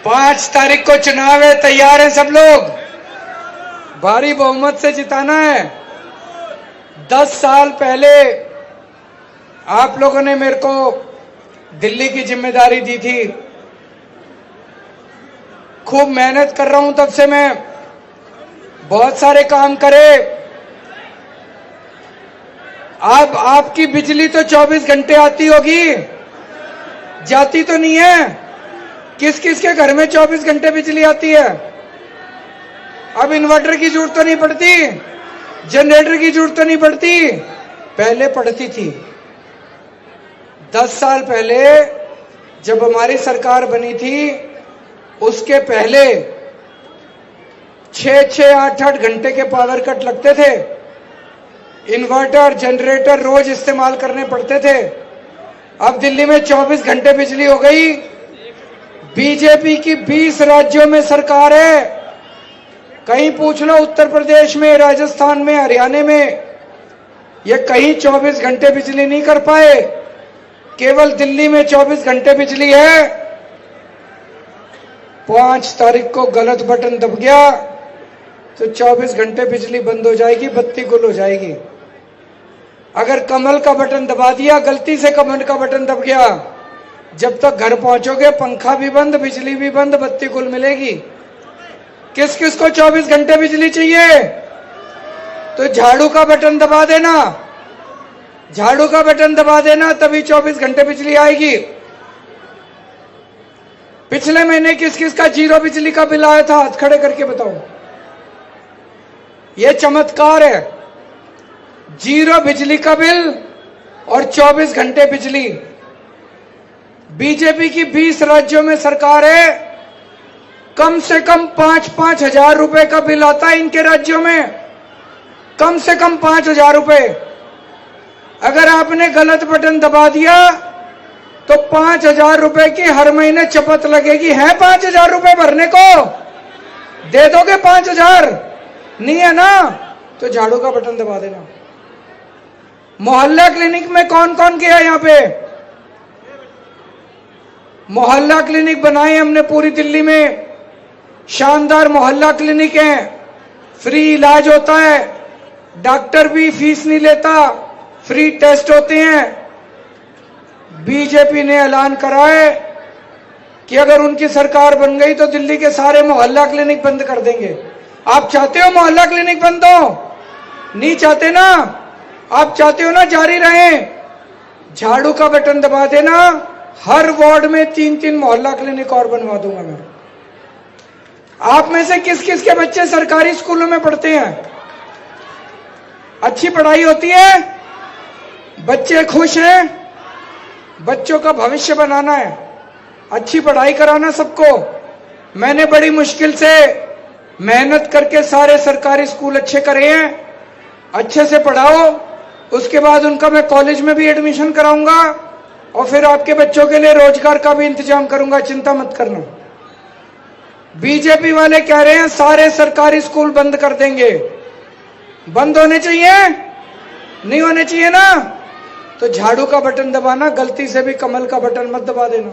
5 तारीख को चुनाव है, तैयार हैं सब लोग? भारी बहुमत से जिताना है। 10 साल पहले आप लोगों ने मेरे को दिल्ली की जिम्मेदारी दी थी। खूब मेहनत कर रहा हूं तब से मैं, बहुत सारे काम करे। अब आपकी बिजली तो 24 घंटे आती होगी, जाती तो नहीं है? किस किस के घर में 24 घंटे बिजली आती है? अब इन्वर्टर की जरूरत तो नहीं पड़ती, जनरेटर की जरूरत तो नहीं पड़ती, पहले पड़ती थी। 10 साल पहले जब हमारी सरकार बनी थी, उसके पहले 6-6, 8-8 घंटे के पावर कट लगते थे। इन्वर्टर, जनरेटर रोज इस्तेमाल करने पड़ते थे। अब दिल्ली में 24 घंटे बिजली हो गई। बीजेपी की 20 राज्यों में सरकार है। कहीं पूछ लो, उत्तर प्रदेश में, राजस्थान में, हरियाणा में, ये कहीं 24 घंटे बिजली नहीं कर पाए। केवल दिल्ली में 24 घंटे बिजली है। 5 तारीख को गलत बटन दब गया तो 24 घंटे बिजली बंद हो जाएगी, बत्ती गुल हो जाएगी। अगर कमल का बटन दबा दिया, गलती से कमल का बटन दब गया, जब तक घर पहुंचोगे पंखा भी बंद, बिजली भी बंद, बत्ती गुल मिलेगी। किस किस को 24 घंटे बिजली चाहिए? तो झाड़ू का बटन दबा देना, झाड़ू का बटन दबा देना, तभी 24 घंटे बिजली आएगी। पिछले महीने किस किस का 0 बिजली का बिल आया था? हाथ खड़े करके बताओ। यह चमत्कार है। 0 बिजली का बिल और 24 घंटे बिजली। बीजेपी की 20 राज्यों में सरकार है। कम से कम 5-5 हजार रुपए का बिल आता है इनके राज्यों में, कम से कम 5 हजार रुपए। अगर आपने गलत बटन दबा दिया तो 5 हजार रुपए की हर महीने चपत लगेगी। है 5 हजार रुपए भरने को? दे दोगे 5 हजार? नहीं है ना? तो झाड़ू का बटन दबा देना। मोहल्ला क्लिनिक में कौन कौन गया? यहां पे मोहल्ला क्लिनिक बनाए हमने पूरी दिल्ली में। शानदार मोहल्ला क्लिनिक है, फ्री इलाज होता है, डॉक्टर भी फीस नहीं लेता, फ्री टेस्ट होते हैं। बीजेपी ने ऐलान करा है कि अगर उनकी सरकार बन गई तो दिल्ली के सारे मोहल्ला क्लिनिक बंद कर देंगे। आप चाहते हो मोहल्ला क्लिनिक बंद हो? नहीं चाहते ना? आप चाहते हो ना जारी रहे? झाड़ू का बटन दबा देना, हर वार्ड में 3-3 मोहल्ला क्लिनिक और बनवा दूंगा मैं। आप में से किस किस के बच्चे सरकारी स्कूलों में पढ़ते हैं? अच्छी पढ़ाई होती है, बच्चे खुश हैं? बच्चों का भविष्य बनाना है, अच्छी पढ़ाई कराना सबको। मैंने बड़ी मुश्किल से मेहनत करके सारे सरकारी स्कूल अच्छे करे हैं। अच्छे से पढ़ाओ, उसके बाद उनका मैं कॉलेज में भी एडमिशन कराऊंगा और फिर आपके बच्चों के लिए रोजगार का भी इंतजाम करूंगा, चिंता मत करना। बीजेपी वाले कह रहे हैं सारे सरकारी स्कूल बंद कर देंगे। बंद होने चाहिए? नहीं होने चाहिए ना? तो झाड़ू का बटन दबाना, गलती से भी कमल का बटन मत दबा देना।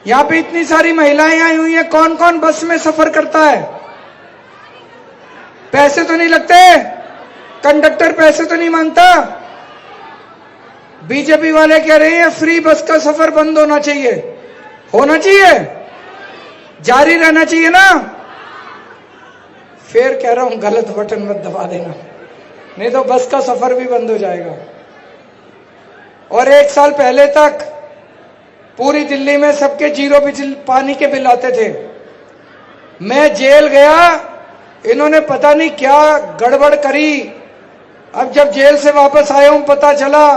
यहां पे इतनी सारी महिलाएं आई हुई हैं, कौन कौन बस में सफर करता है? पैसे तो नहीं लगते? कंडक्टर पैसे तो नहीं मांगता? बीजेपी वाले कह रहे हैं फ्री बस का सफर बंद होना चाहिए। होना चाहिए? जारी रहना चाहिए ना? फिर कह रहा हूं गलत बटन मत दबा देना, नहीं तो बस का सफर भी बंद हो जाएगा। और 1 साल पहले तक पूरी दिल्ली में सबके 0 बिजली पानी के बिल आते थे। मैं जेल गया, इन्होंने पता नहीं क्या गड़बड़ करी। अब जब जेल से वापस आया हूं, पता चला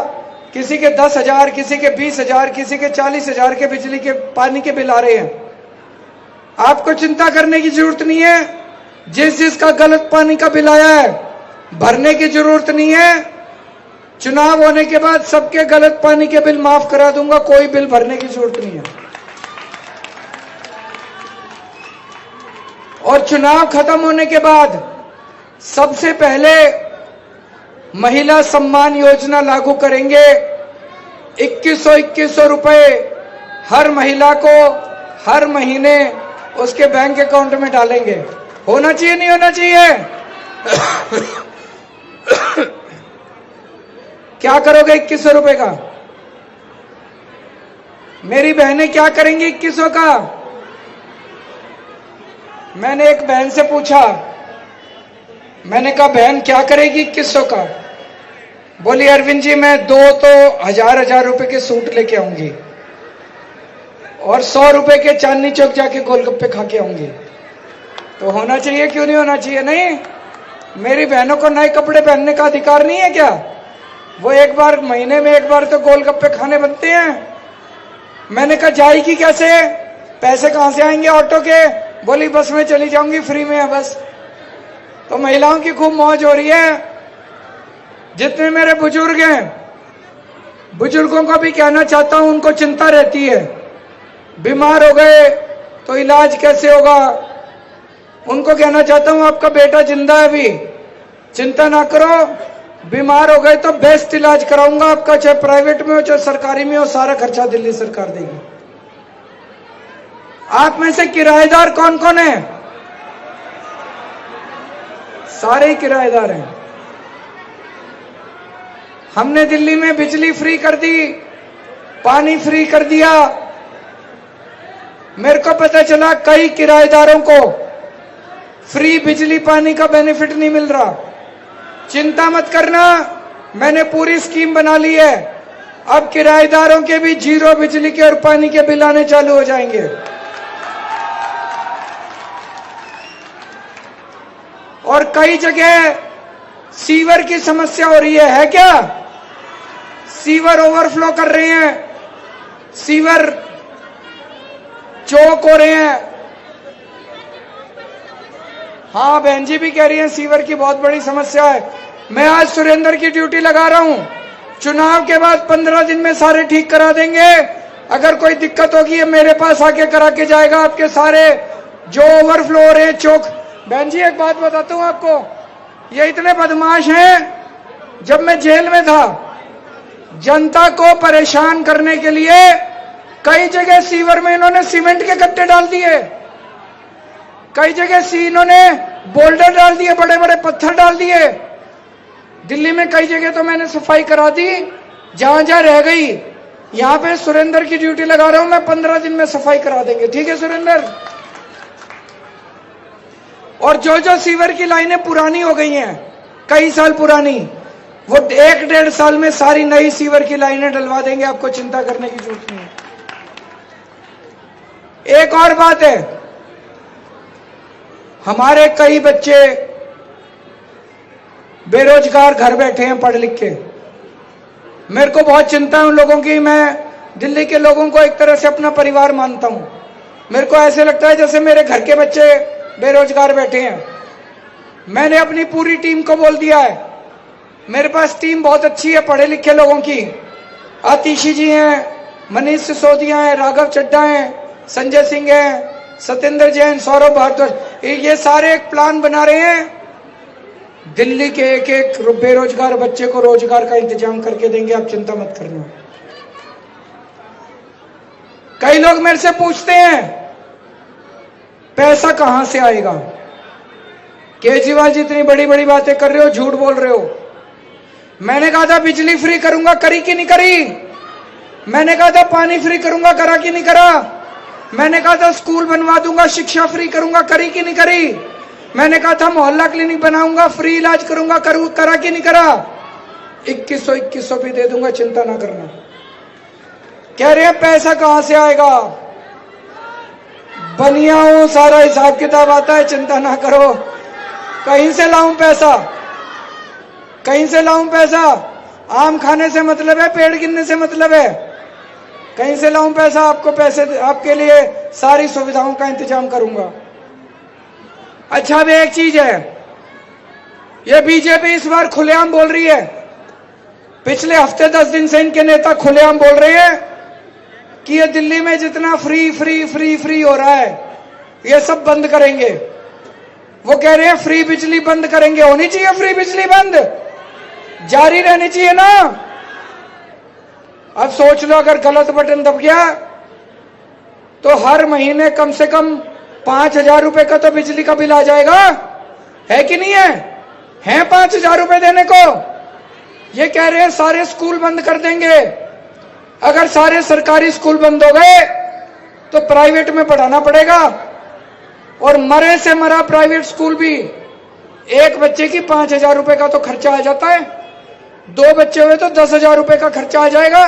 किसी के 10,000, किसी के 20,000, किसी के 40,000 के बिजली के पानी के बिल आ रहे हैं। आपको चिंता करने की जरूरत नहीं है। जिस जिसका गलत पानी का बिल आया है, भरने की जरूरत नहीं है। चुनाव होने के बाद सबके गलत पानी के बिल माफ करा दूंगा, कोई बिल भरने की जरूरत नहीं है। और चुनाव खत्म होने के बाद सबसे पहले महिला सम्मान योजना लागू करेंगे। 2100 रुपए हर महिला को हर महीने उसके बैंक अकाउंट में डालेंगे। होना चाहिए नहीं होना चाहिए? क्या करोगे 2100 रुपए का? मेरी बहनें क्या करेंगी 2100 का? मैंने एक बहन से पूछा, मैंने कहा बहन क्या करेगी 2100 का? बोली अरविंद जी मैं 2 तो हजार रुपए के सूट लेके आऊंगी और 100 रुपए के चांदनी चौक जाके गोलगप्पे खा के आऊंगी। तो होना चाहिए क्यों नहीं होना चाहिए? नहीं, मेरी बहनों को नए कपड़े पहनने का अधिकार नहीं है क्या? वो एक बार महीने में एक बार तो गोलगप्पे खाने बनते हैं। मैंने कहा जाएगी कैसे? पैसे कहां से आएंगे ऑटो के? बोली बस में चली जाऊंगी, फ्री में है बस। तो महिलाओं की खूब मौज हो रही है। जितने मेरे बुजुर्ग हैं, बुजुर्गों को भी कहना चाहता हूं, उनको चिंता रहती है, बीमार हो गए तो इलाज कैसे होगा। उनको कहना चाहता हूं आपका बेटा जिंदा है अभी, चिंता ना करो, बीमार हो गए तो बेस्ट इलाज कराऊंगा आपका, चाहे प्राइवेट में हो चाहे सरकारी में हो, सारा खर्चा दिल्ली सरकार देगी। आप में से किराएदार कौन कौन है? सारे ही किराएदार हैं। हमने दिल्ली में बिजली फ्री कर दी, पानी फ्री कर दिया। मेरे को पता चला कई किराएदारों को फ्री बिजली पानी का बेनिफिट नहीं मिल रहा। चिंता मत करना, मैंने पूरी स्कीम बना ली है। अब किराएदारों के भी 0 बिजली के और पानी के बिल आने चालू हो जाएंगे। और कई जगह सीवर की समस्या हो रही है क्या? सीवर ओवरफ्लो कर रहे हैं, सीवर चौक हो रहे हैं। हाँ, बहन जी भी कह रही हैं सीवर की बहुत बड़ी समस्या है। मैं आज सुरेंद्र की ड्यूटी लगा रहा हूं, चुनाव के बाद 15 दिन में सारे ठीक करा देंगे। अगर कोई दिक्कत होगी है मेरे पास आके करा के जाएगा। आपके सारे जो ओवरफ्लो हो रहे हैं चौक। बहन जी एक बात बताता हूं आपको, ये इतने बदमाश हैं, जब मैं जेल में था जनता को परेशान करने के लिए कई जगह सीवर में इन्होंने सीमेंट के गट्टे डाल दिए, कई जगह इन्होंने बोल्डर डाल दिए, बड़े बड़े पत्थर डाल दिए। दिल्ली में कई जगह तो मैंने सफाई करा दी, जहां जहां रह गई। यहां पे सुरेंद्र की ड्यूटी लगा रहा हूं मैं, 15 दिन में सफाई करा देंगे। ठीक है सुरेंद्र? और जो जो सीवर की लाइनें पुरानी हो गई हैं, कई साल पुरानी, वो 1-1.5 साल में सारी नई सीवर की लाइनें डलवा देंगे। आपको चिंता करने की जरूरत नहीं है। एक और बात है, हमारे कई बच्चे बेरोजगार घर बैठे हैं पढ़ लिख के। मेरे को बहुत चिंता है उन लोगों की। मैं दिल्ली के लोगों को एक तरह से अपना परिवार मानता हूं। मेरे को ऐसे लगता है जैसे मेरे घर के बच्चे बेरोजगार बैठे हैं। मैंने अपनी पूरी टीम को बोल दिया है, मेरे पास टीम बहुत अच्छी है पढ़े लिखे लोगों की। आतिशी जी हैं, मनीष सिसोदिया हैं, राघव चड्ढा हैं, संजय सिंह हैं, सत्येंद्र जैन, सौरभ भारद्वाज, ये सारे एक प्लान बना रहे हैं। दिल्ली के एक एक बेरोजगार बच्चे को रोजगार का इंतजाम करके देंगे। आप चिंता मत करना। कई लोग मेरे से पूछते हैं पैसा कहां से आएगा? केजरीवाल जी इतनी बड़ी बड़ी बातें कर रहे हो, झूठ बोल रहे हो। मैंने कहा था बिजली फ्री करूंगा, करी कि नहीं करी? मैंने कहा था पानी फ्री करूंगा, करा कि नहीं करा? मैंने कहा था स्कूल बनवा दूंगा, शिक्षा फ्री करूंगा, करी कि नहीं करी? मैंने कहा था मोहल्ला क्लिनिक बनाऊंगा, फ्री इलाज करूंगा, करा कि नहीं करा? 2100 भी दे दूंगा, चिंता ना करना। कह रहे हैं पैसा कहां से आएगा? बनिया हूं, सारा हिसाब किताब आता है, चिंता ना करो। कहीं से लाऊं पैसा? कहीं से लाऊं पैसा? आम खाने से मतलब है, पेड़ गिनने से मतलब है? कहीं से लाऊं पैसा? आपको पैसे, आपके लिए सारी सुविधाओं का इंतजाम करूंगा। अच्छा, अब एक चीज है, ये बीजेपी इस बार खुलेआम बोल रही है। पिछले हफ्ते 10 दिन से इनके नेता खुलेआम बोल रहे हैं कि ये दिल्ली में जितना फ्री फ्री फ्री फ्री हो रहा है ये सब बंद करेंगे। वो कह रहे हैं फ्री बिजली बंद करेंगे। होनी चाहिए फ्री बिजली बंद, जारी रहनी चाहिए ना। अब सोच लो, अगर गलत बटन दब गया तो हर महीने कम से कम 5,000 रुपए का तो बिजली का बिल आ जाएगा, है कि नहीं है? 5,000 रुपए देने को। ये कह रहे हैं सारे स्कूल बंद कर देंगे। अगर सारे सरकारी स्कूल बंद हो गए तो प्राइवेट में पढ़ाना पड़ेगा, और मरे से मरा प्राइवेट स्कूल भी एक बच्चे की 5,000 रुपए का तो खर्चा आ जाता है। 2 बच्चे हुए तो 10,000 रुपए का खर्चा आ जाएगा।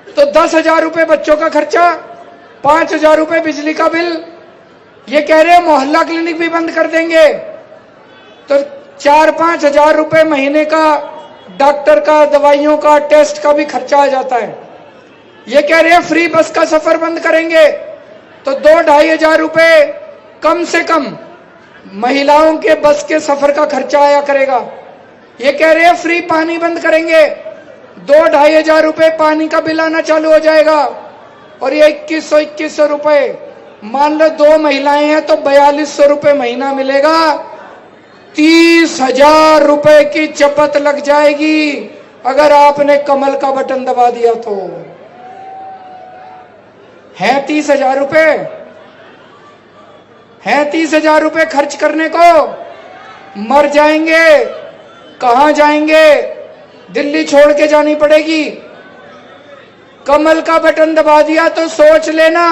तो 10,000 रुपए बच्चों का खर्चा, 5,000 रुपए बिजली का बिल। ये कह रहे हैं मोहल्ला क्लिनिक भी बंद कर देंगे, तो 4-5 हजार रुपए महीने का डॉक्टर का, दवाइयों का, टेस्ट का भी खर्चा आ जाता है। ये कह रहे हैं फ्री बस का सफर बंद करेंगे, तो 2-2.5 हजार रुपए कम से कम महिलाओं के बस के सफर का खर्चा आया करेगा। ये कह रहे हैं फ्री पानी बंद करेंगे, 2-2.5 हजार रुपए पानी का बिल आना चालू हो जाएगा। और ये 2100 रुपए, मान लो 2 महिलाएं हैं तो 4200 रुपए महीना मिलेगा। 30,000 रुपए की चपत लग जाएगी अगर आपने कमल का बटन दबा दिया तो। है 30,000 रुपए, है 30,000 रुपए खर्च करने को। मर जाएंगे, कहां जाएंगे? दिल्ली छोड़ के जानी पड़ेगी। कमल का बटन दबा दिया तो सोच लेना,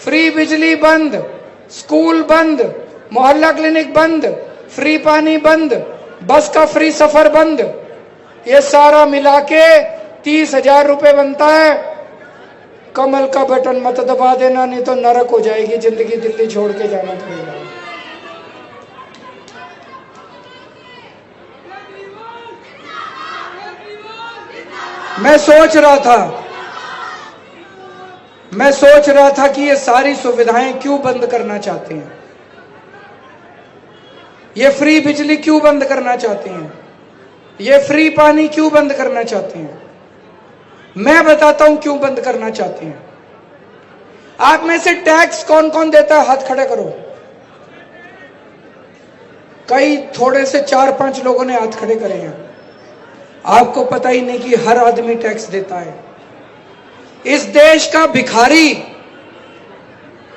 फ्री बिजली बंद, स्कूल बंद, मोहल्ला क्लिनिक बंद, फ्री पानी बंद, बस का फ्री सफर बंद। ये सारा मिला के 30,000 रुपए बनता है। कमल का बटन मत दबा देना, नहीं तो नरक हो जाएगी जिंदगी, दिल्ली छोड़ के जाना पड़ेगा। मैं सोच रहा था कि ये सारी सुविधाएं क्यों बंद करना चाहते हैं, ये फ्री बिजली क्यों बंद करना चाहते हैं, ये फ्री पानी क्यों बंद करना चाहते हैं। मैं बताता हूं क्यों बंद करना चाहते हैं। आप में से टैक्स कौन कौन देता है? हाथ खड़े करो। कई थोड़े से 4-5 लोगों ने हाथ खड़े करे हैं। आपको पता ही नहीं कि हर आदमी टैक्स देता है। इस देश का भिखारी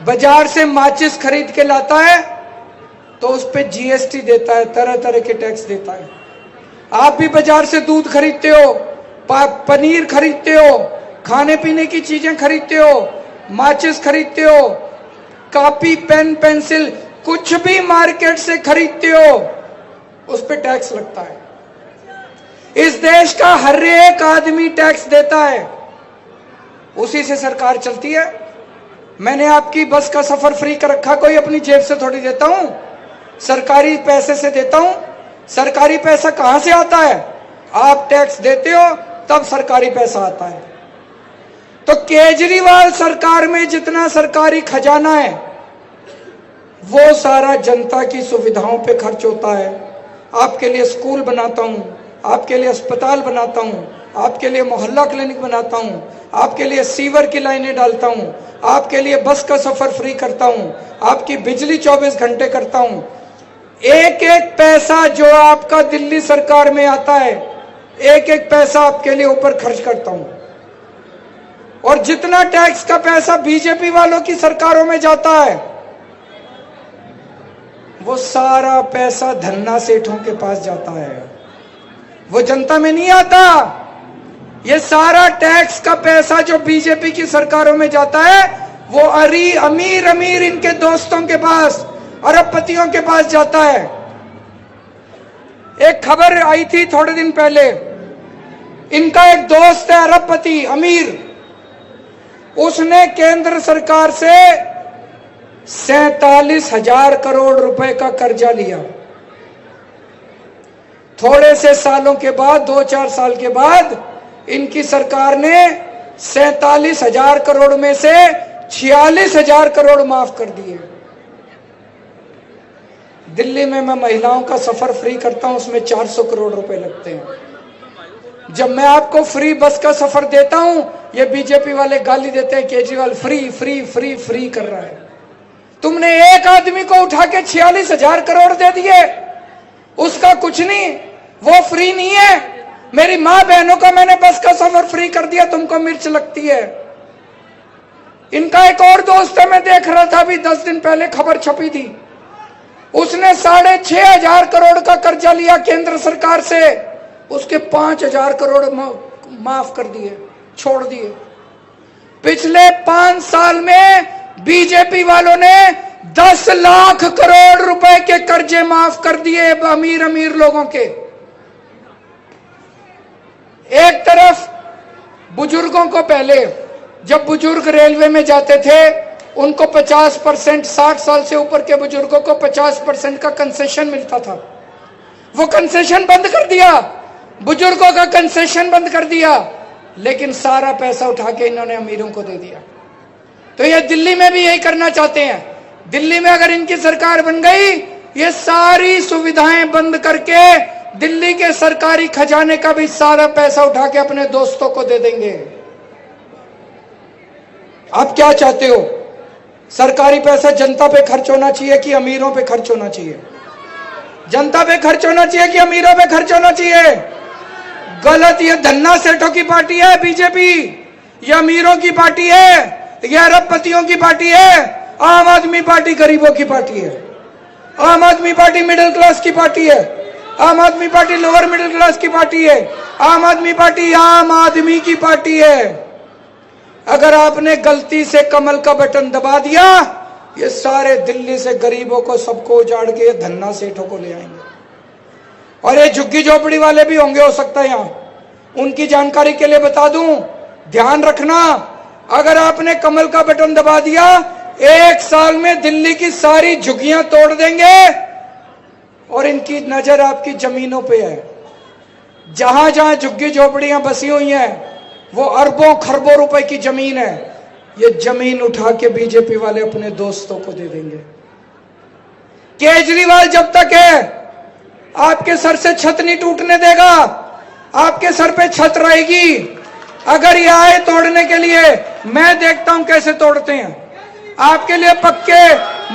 बाजार से माचिस खरीद के लाता है तो उस पे जीएसटी देता है, तरह तरह के टैक्स देता है। आप भी बाजार से दूध खरीदते हो, पनीर खरीदते हो, खाने पीने की चीजें खरीदते हो, माचिस खरीदते हो, कॉपी, पेन, पेंसिल, कुछ भी मार्केट से खरीदते हो, उस पे टैक्स लगता है। इस देश का हर एक आदमी टैक्स देता है, उसी से सरकार चलती है। मैंने आपकी बस का सफर फ्री कर रखा, कोई अपनी जेब से थोड़ी देता हूं, सरकारी पैसे से देता हूं। सरकारी पैसा कहां से आता है? आप टैक्स देते हो तब सरकारी पैसा आता है। तो केजरीवाल सरकार में जितना सरकारी खजाना है वो सारा जनता की सुविधाओं पे खर्च होता है। आपके लिए स्कूल बनाता हूं, आपके लिए अस्पताल बनाता हूं, आपके लिए मोहल्ला क्लिनिक बनाता हूं, आपके लिए सीवर की लाइनें डालता हूं, आपके लिए बस का सफर फ्री करता हूं, आपकी बिजली 24 घंटे करता हूं। एक एक पैसा जो आपका दिल्ली सरकार में आता है, एक एक पैसा आपके लिए ऊपर खर्च करता हूं। और जितना टैक्स का पैसा बीजेपी वालों की सरकारों में जाता है वो सारा पैसा धन्ना सेठों के पास जाता है, वो जनता में नहीं आता। ये सारा टैक्स का पैसा जो बीजेपी की सरकारों में जाता है वो अमीर अमीर इनके दोस्तों के पास, अरबपतियों के पास जाता है। एक खबर आई थी थोड़े दिन पहले, इनका एक दोस्त है अरबपति अमीर, उसने केंद्र सरकार से 47,000 करोड़ रुपए का कर्जा लिया। थोड़े से सालों के बाद, 2-4 साल के बाद, इनकी सरकार ने 47,000 करोड़ में से 46,000 करोड़ माफ कर दिए। दिल्ली में मैं महिलाओं का सफर फ्री करता हूं, उसमें 400 करोड़ रुपए लगते हैं। जब मैं आपको फ्री बस का सफर देता हूं, ये बीजेपी वाले गाली देते हैं Kejriwal free free free free कर रहा है। तुमने एक आदमी को उठा के 46,000 करोड़ दे दिए, उसका कुछ नहीं, वो फ्री नहीं है। मेरी मां बहनों का मैंने बस का सफर फ्री कर दिया, तुमको मिर्च लगती है। इनका एक और दोस्त है, मैं देख रहा था अभी 10 दिन पहले खबर छपी थी, उसने 6,500 करोड़ का कर्जा लिया केंद्र सरकार से, उसके 5,000 करोड़ माफ कर दिए, छोड़ दिए। पिछले 5 साल में बीजेपी वालों ने 10 लाख करोड़ रुपए के कर्जे माफ कर दिए अमीर अमीर लोगों के। एक तरफ बुजुर्गों को, पहले जब बुजुर्ग रेलवे में जाते थे उनको 50%, 60 साल से ऊपर के बुजुर्गों को 50% का कंसेशन मिलता था, वो कंसेशन बंद कर दिया, बुजुर्गों का कंसेशन बंद कर दिया, लेकिन सारा पैसा उठा के इन्होंने अमीरों को दे दिया। तो ये दिल्ली में भी यही करना चाहते हैं। दिल्ली में अगर इनकी सरकार बन गई, ये सारी सुविधाएं बंद करके दिल्ली के सरकारी खजाने का भी सारा पैसा उठा के अपने दोस्तों को दे देंगे। आप क्या चाहते हो? सरकारी पैसा जनता पे खर्च होना चाहिए कि अमीरों पे खर्च होना चाहिए? जनता पे खर्च होना चाहिए कि अमीरों पे खर्च होना चाहिए? गलत। ये धन्ना सेठों की पार्टी है बीजेपी, ये अमीरों की पार्टी है, ये अरबपतियों की पार्टी है। आम आदमी पार्टी गरीबों की पार्टी है, आम आदमी पार्टी मिडिल क्लास की पार्टी है, आम आदमी पार्टी लोअर मिडिल क्लास की पार्टी है, आम आदमी पार्टी आम आदमी की पार्टी है। अगर आपने गलती से कमल का बटन दबा दिया, ये सारे दिल्ली से गरीबों को सबको उजाड़ के ये धन्ना सेठों को ले आएंगे। और ये झुग्गी झोपड़ी वाले भी होंगे, हो सकता है यहां, उनकी जानकारी के लिए बता दूं, ध्यान रखना, अगर आपने कमल का बटन दबा दिया, 1 साल में दिल्ली की सारी झुग्गियां तोड़ देंगे और इनकी नजर आपकी जमीनों पे है। जहां जहां झुग्गी झोपड़ियां बसी हुई हैं, वो अरबों खरबों रुपए की जमीन है। ये जमीन उठा के बीजेपी वाले अपने दोस्तों को दे देंगे। केजरीवाल जब तक है, आपके सर से छत नहीं टूटने देगा, आपके सर पे छत रहेगी। अगर ये आए तोड़ने के लिए, मैं देखता हूं कैसे तोड़ते हैं। आपके लिए पक्के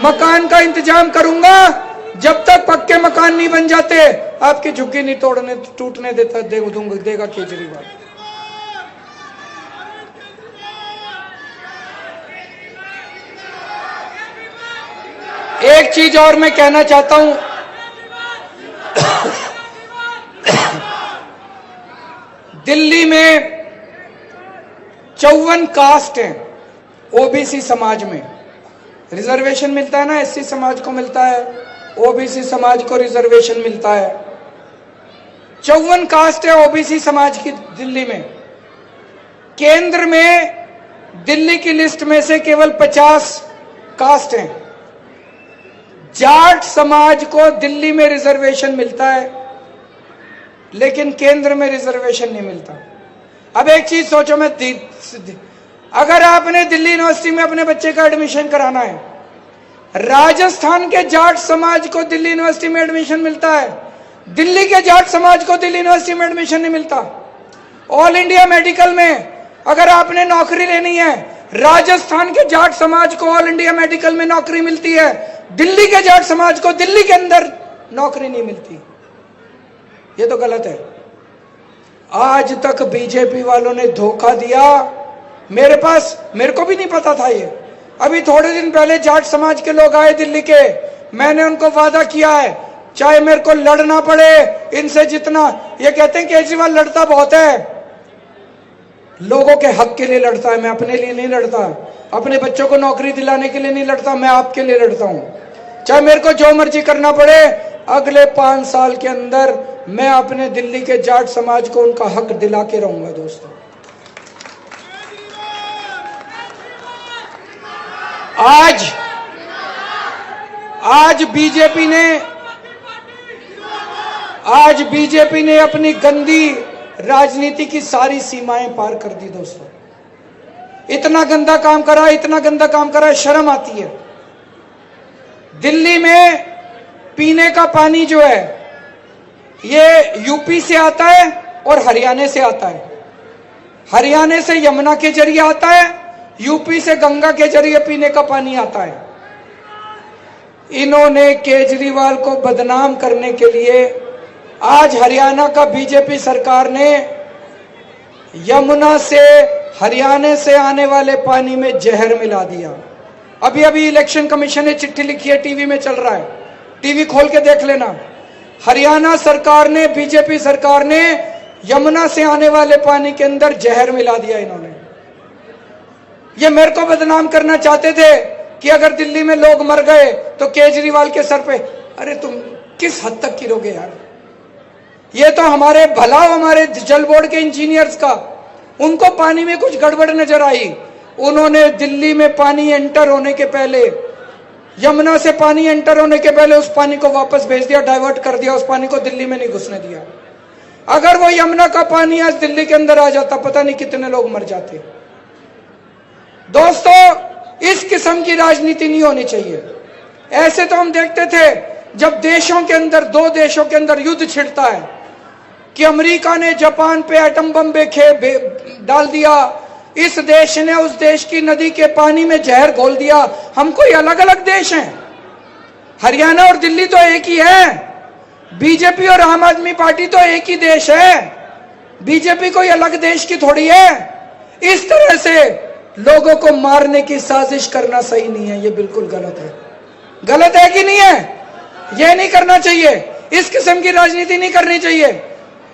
मकान का इंतजाम करूंगा, जब तक पक्के मकान नहीं बन जाते आपकी झुग्गी नहीं टूटने देगा केजरीवाल। एक चीज और मैं कहना चाहता हूं, दिल्ली में 54 कास्ट हैं। ओबीसी समाज में रिजर्वेशन मिलता है ना, एससी समाज को मिलता है, ओबीसी समाज को रिजर्वेशन मिलता है। 54 कास्ट है ओबीसी समाज की दिल्ली में। केंद्र में दिल्ली की लिस्ट में से केवल 50 कास्ट हैं। जाट समाज को दिल्ली में रिजर्वेशन मिलता है, लेकिन केंद्र में रिजर्वेशन नहीं मिलता। अब एक चीज सोचो, अगर आपने दिल्ली यूनिवर्सिटी में अपने बच्चे का एडमिशन कराना है, राजस्थान के जाट समाज को दिल्ली यूनिवर्सिटी में एडमिशन मिलता है, दिल्ली के जाट समाज को दिल्ली यूनिवर्सिटी में एडमिशन नहीं मिलता। ऑल इंडिया मेडिकल में अगर आपने नौकरी लेनी है, राजस्थान के जाट समाज को ऑल इंडिया मेडिकल में नौकरी मिलती है, दिल्ली के जाट समाज को दिल्ली के अंदर नौकरी नहीं मिलती। ये तो गलत है। आज तक बीजेपी वालों ने धोखा दिया। मेरे को भी नहीं पता था ये। अभी थोड़े दिन पहले जाट समाज के लोग आए दिल्ली के, मैंने उनको वादा किया है, चाहे मेरे को लड़ना पड़े इनसे जितना। ये कहते हैं केजरीवाल लड़ता बहुत है, लोगों के हक के लिए लड़ता है, मैं अपने लिए नहीं लड़ता। अपने बच्चों को नौकरी दिलाने के लिए नहीं लड़ता, मैं आपके लिए लड़ता हूं। चाहे मेरे को जो मर्जी करना पड़े, अगले 5 साल के अंदर मैं अपने दिल्ली के जाट समाज को उनका हक दिला के रहूंगा। दोस्तों, आज बीजेपी ने अपनी गंदी राजनीति की सारी सीमाएं पार कर दी। दोस्तों, इतना गंदा काम करा, शर्म आती है। दिल्ली में पीने का पानी जो है, ये यूपी से आता है और हरियाणा से आता है। हरियाणा से यमुना के जरिए आता है, यूपी से गंगा के जरिए पीने का पानी आता है। इन्होंने केजरीवाल को बदनाम करने के लिए आज हरियाणा का बीजेपी सरकार ने यमुना से हरियाणा से आने वाले पानी में जहर मिला दिया। अभी अभी इलेक्शन कमीशन ने चिट्ठी लिखी है, टीवी में चल रहा है, टीवी खोल के देख लेना। हरियाणा सरकार ने, बीजेपी सरकार ने यमुना से आने वाले पानी के अंदर जहर मिला दिया इन्होंने। ये मेरे को बदनाम करना चाहते थे कि अगर दिल्ली में लोग मर गए तो केजरीवाल के सर पे। अरे तुम किस हद तक गिरोगे यार? ये तो हमारे भला, हमारे जल बोर्ड के इंजीनियर्स का, उनको पानी में कुछ गड़बड़ नजर आई, उन्होंने दिल्ली में पानी एंटर होने के पहले, यमुना से पानी एंटर होने के पहले उस पानी को वापस भेज दिया, डाइवर्ट कर दिया, उस पानी को दिल्ली में नहीं घुसने दिया। अगर वो यमुना का पानी आज दिल्ली के अंदर आ जाता, पता नहीं कितने लोग मर जाते। दोस्तों, इस किस्म की राजनीति नहीं होनी चाहिए। ऐसे तो हम देखते थे जब देशों के अंदर, दो देशों के अंदर युद्ध छिड़ता है कि अमेरिका ने जापान पे एटम बम डाल दिया, इस देश ने उस देश की नदी के पानी में जहर घोल दिया। हम कोई अलग अलग देश हैं? हरियाणा और दिल्ली तो एक ही है। बीजेपी और आम आदमी पार्टी तो एक ही देश है। बीजेपी कोई अलग देश की थोड़ी है। इस तरह से लोगों को मारने की साजिश करना सही नहीं है, ये बिल्कुल गलत है। गलत है कि नहीं है? ये नहीं करना चाहिए, इस किस्म की राजनीति नहीं करनी चाहिए।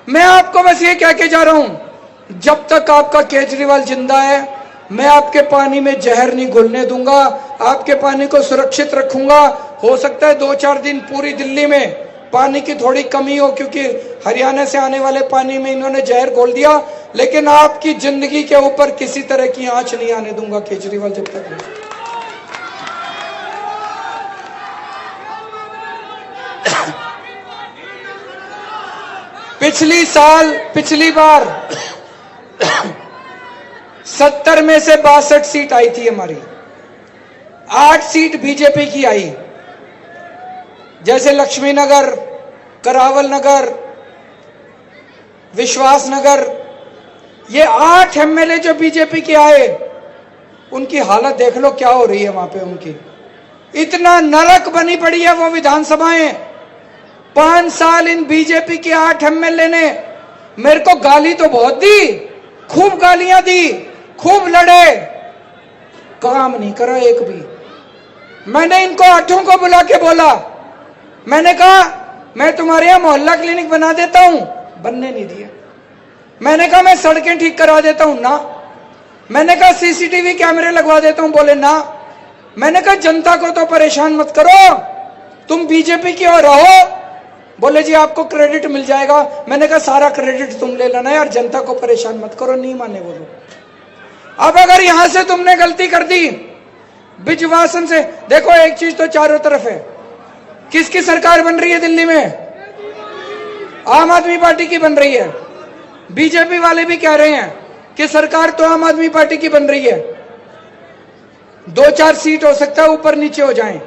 मैं आपको बस ये कह के जा रहा हूं, जब तक आपका केजरीवाल जिंदा है, मैं आपके पानी में जहर नहीं घुलने दूंगा, आपके पानी को सुरक्षित रखूंगा। हो सकता है 2-4 दिन पूरी दिल्ली में पानी की थोड़ी कमी हो, क्योंकि हरियाणा से आने वाले पानी में इन्होंने जहर घोल दिया, लेकिन आपकी जिंदगी के ऊपर किसी तरह की आंच नहीं आने दूंगा केजरीवाल जब तक है। पिछली बार 70 में से 62 सीट आई थी हमारी, 8 सीट बीजेपी की आई। जैसे लक्ष्मी नगर, करावल नगर, विश्वास नगर, ये 8 एमएलए जो बीजेपी के आए, उनकी हालत देख लो क्या हो रही है वहां पे। उनकी इतना नरक बनी पड़ी है वो विधानसभाएं। 5 साल इन बीजेपी के 8 एमएलए ने मेरे को गाली तो बहुत दी, खूब गालियां दी, खूब लड़े, काम नहीं करा एक भी। मैंने इनको 8 को बुला के बोला, मैंने कहा मैं तुम्हारे यहां मोहल्ला क्लिनिक बना देता हूं, बनने नहीं दिया। मैंने कहा मैं सड़कें ठीक करा देता हूं, ना। मैंने कहा सीसीटीवी कैमरे लगवा देता हूं, बोले ना। मैंने कहा जनता को तो परेशान मत करो, तुम बीजेपी की ओर रहो, बोले जी आपको क्रेडिट मिल जाएगा। मैंने कहा सारा क्रेडिट तुम ले लेना यार, जनता को परेशान मत करो। नहीं माने वो लोग। अब अगर यहां से तुमने गलती कर दी बिजवासन से, देखो एक चीज तो चारों तरफ है। किसकी सरकार बन रही है दिल्ली में? आम आदमी पार्टी की बन रही है। बीजेपी वाले भी कह रहे हैं कि सरकार तो आम आदमी पार्टी की बन रही है। 2-4 सीट हो सकता है ऊपर नीचे हो जाएं,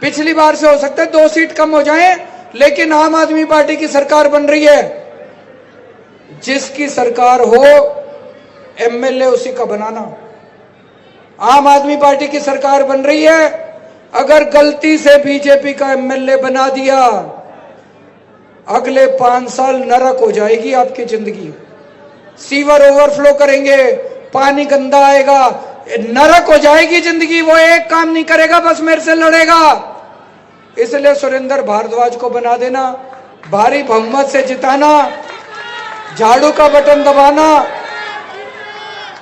पिछली बार से हो सकता है 2 सीट कम हो जाएं, लेकिन आम आदमी पार्टी की सरकार बन रही है। जिसकी सरकार हो एमएलए उसी का बनाना। आम आदमी पार्टी की सरकार बन रही है, अगर गलती से बीजेपी का एमएलए बना दिया, अगले 5 साल नरक हो जाएगी आपकी जिंदगी। सीवर ओवरफ्लो करेंगे, पानी गंदा आएगा, नरक हो जाएगी जिंदगी। वो एक काम नहीं करेगा, बस मेरे से लड़ेगा। इसलिए सुरेंद्र भारद्वाज को बना देना, भारी बहुमत से जिताना, झाड़ू का बटन दबाना,